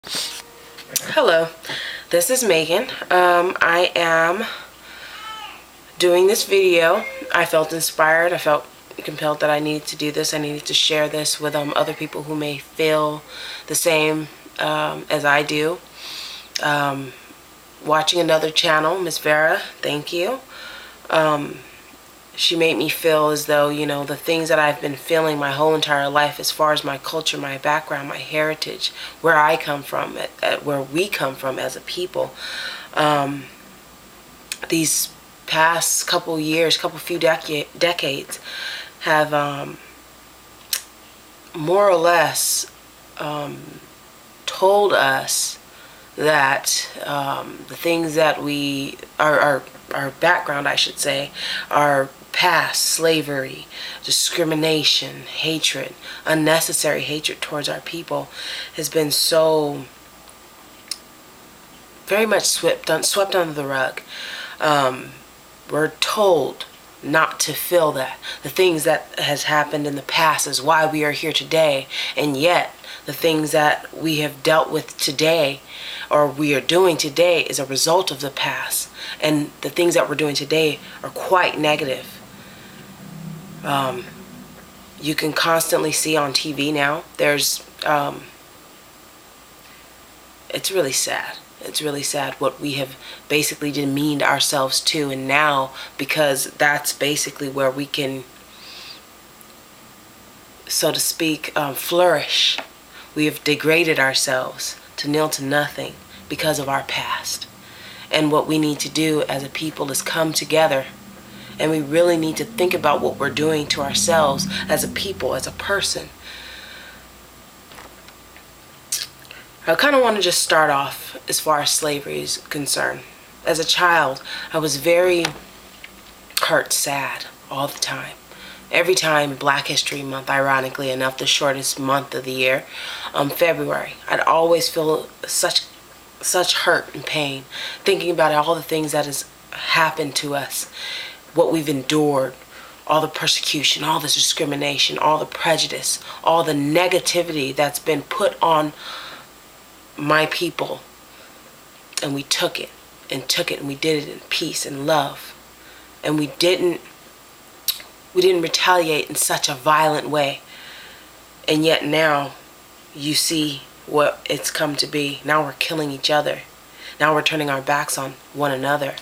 Hello, this is Megan. I am doing this video. I felt inspired. I felt compelled that I needed to do this. I needed to share this with other people who may feel the same as I do. Watching another channel, Miss Vera, thank you. She made me feel as though, the things that I've been feeling my whole entire life as far as my culture, my background, my heritage, where I come from, where we come from as a people. These past couple years, few decades have more or less told us that the things that our background, I should say, our past, slavery, discrimination, hatred, unnecessary hatred towards our people has been so very much swept under the rug. We're told not to feel that. The things that has happened in the past is why we are here today, and yet the things that we have dealt with today or we are doing today is a result of the past, and the things that we're doing today are quite negative. You can constantly see on TV now, it's really sad. It's really sad what we have basically demeaned ourselves to, and now, because that's basically where we can, so to speak, flourish, we have degraded ourselves to nil to nothing because of our past. And what we need to do as a people is come together, and we really need to think about what we're doing to ourselves as a people, as a person. I kind of want to just start off as far as slavery is concerned. As a child, I was very hurt, sad all the time. Every time Black History Month, ironically enough, the shortest month of the year, February, I'd always feel such hurt and pain thinking about all the things that has happened to us, what we've endured, all the persecution, all the discrimination, all the prejudice, all the negativity that's been put on my people. And we took it and we did it in peace and love. And we didn't retaliate in such a violent way. And yet now you see what it's come to be. Now we're killing each other. Now we're turning our backs on one another.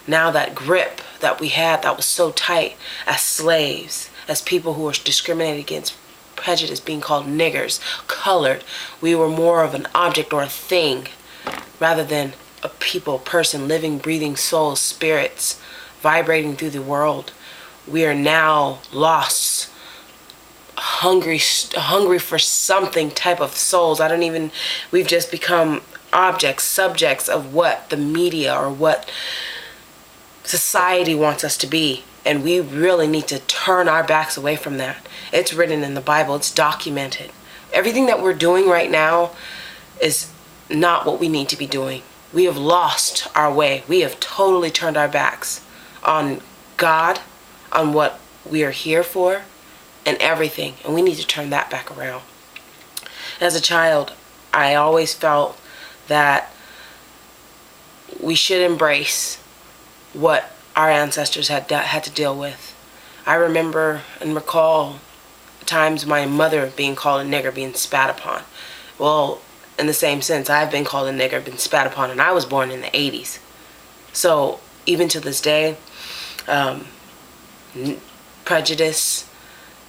Now that grip that we had that was so tight as slaves, as people who were discriminated against, prejudice, being called niggers, colored, we were more of an object or a thing rather than a people, person, living, breathing souls, spirits, vibrating through the world. We are now lost, hungry for something type of souls. We've just become objects, subjects of what the media or what society wants us to be. And we really need to turn our backs away from that. It's written in the Bible. It's documented. Everything that we're doing right now is not what we need to be doing. We have lost our way. We have totally turned our backs on God, on what we are here for, and everything. And we need to turn that back around. As a child, I always felt that we should embrace what our ancestors had to deal with. I remember and recall times my mother being called a nigger, being spat upon. Well, in the same sense, I've been called a nigger, been spat upon, and I was born in the 80s. So even to this day, prejudice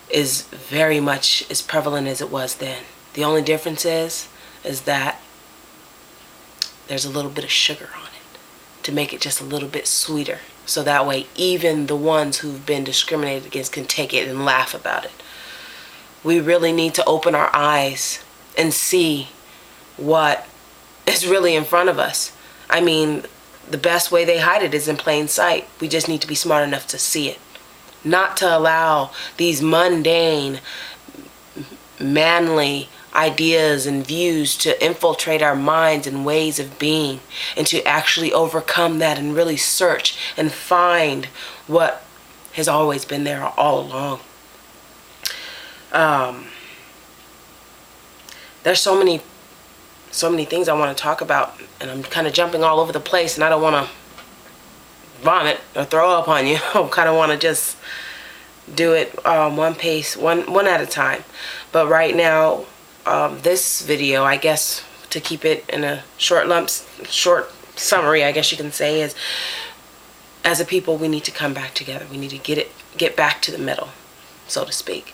is very much as prevalent as it was then. The only difference is that there's a little bit of sugar on it to make it just a little bit sweeter. So that way, even the ones who've been discriminated against can take it and laugh about it. We really need to open our eyes and see what is really in front of us. I mean, the best way they hide it is in plain sight. We just need to be smart enough to see it. Not to allow these mundane, manly ideas and views to infiltrate our minds and ways of being, and to actually overcome that and really search and find what has always been there all along. There's so many so many things I want to talk about, and I'm kind of jumping all over the place, and I don't want to vomit or throw up on you. I kind of want to just do it one pace, one at a time. But right now, this video, I guess, to keep it in a short summary, I guess you can say, is as a people, we need to come back together. We need to get back to the middle, so to speak.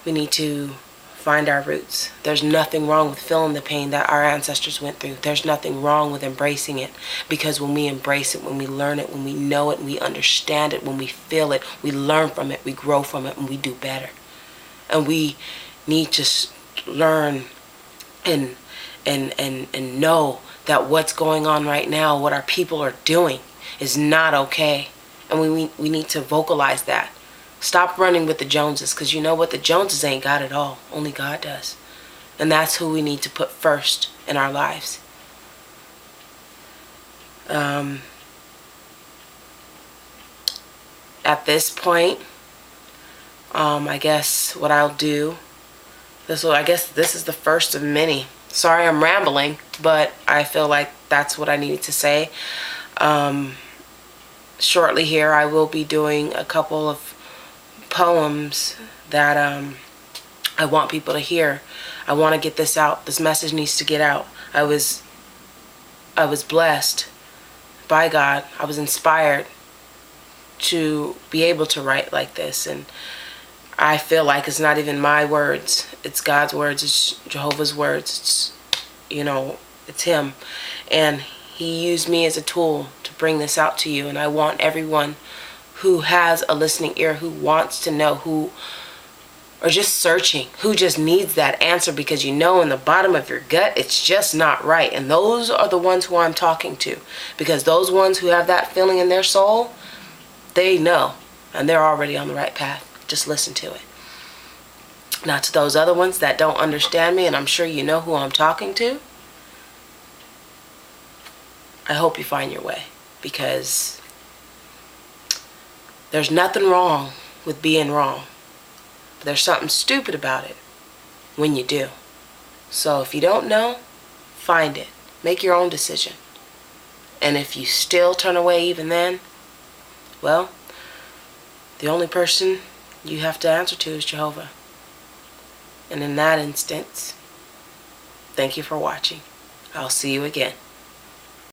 We need to find our roots. There's nothing wrong with feeling the pain that our ancestors went through. There's nothing wrong with embracing it, because when we embrace it, when we learn it, when we know it, when we understand it, when we feel it, we learn from it, we grow from it, and we do better. And we need to learn and know that what's going on right now, what our people are doing, is not okay. And we need to vocalize that. Stop running with the Joneses, because you know what? The Joneses ain't got it all. Only God does. And that's who we need to put first in our lives. At this point, I guess what I'll do, I guess this is the first of many. Sorry I'm rambling, but I feel like that's what I needed to say. Shortly here, I will be doing a couple of poems that I want people to hear. I want to get this out. This message needs to get out. I was blessed by God. I was inspired to be able to write like this, and I feel like it's not even my words. It's God's words. It's Jehovah's words. It's Him, and He used me as a tool to bring this out to you. And I want everyone who has a listening ear, who wants to know, who are just searching, who just needs that answer, because in the bottom of your gut, it's just not right. And those are the ones who I'm talking to, because those ones who have that feeling in their soul, they know, and they're already on the right path. Just listen to it. Now, to those other ones that don't understand me, and I'm sure you know who I'm talking to, I hope you find your way, because there's nothing wrong with being wrong. But there's something stupid about it when you do. So if you don't know, find it. Make your own decision. And if you still turn away even then, well, the only person you have to answer to is Jehovah. And in that instance, thank you for watching. I'll see you again.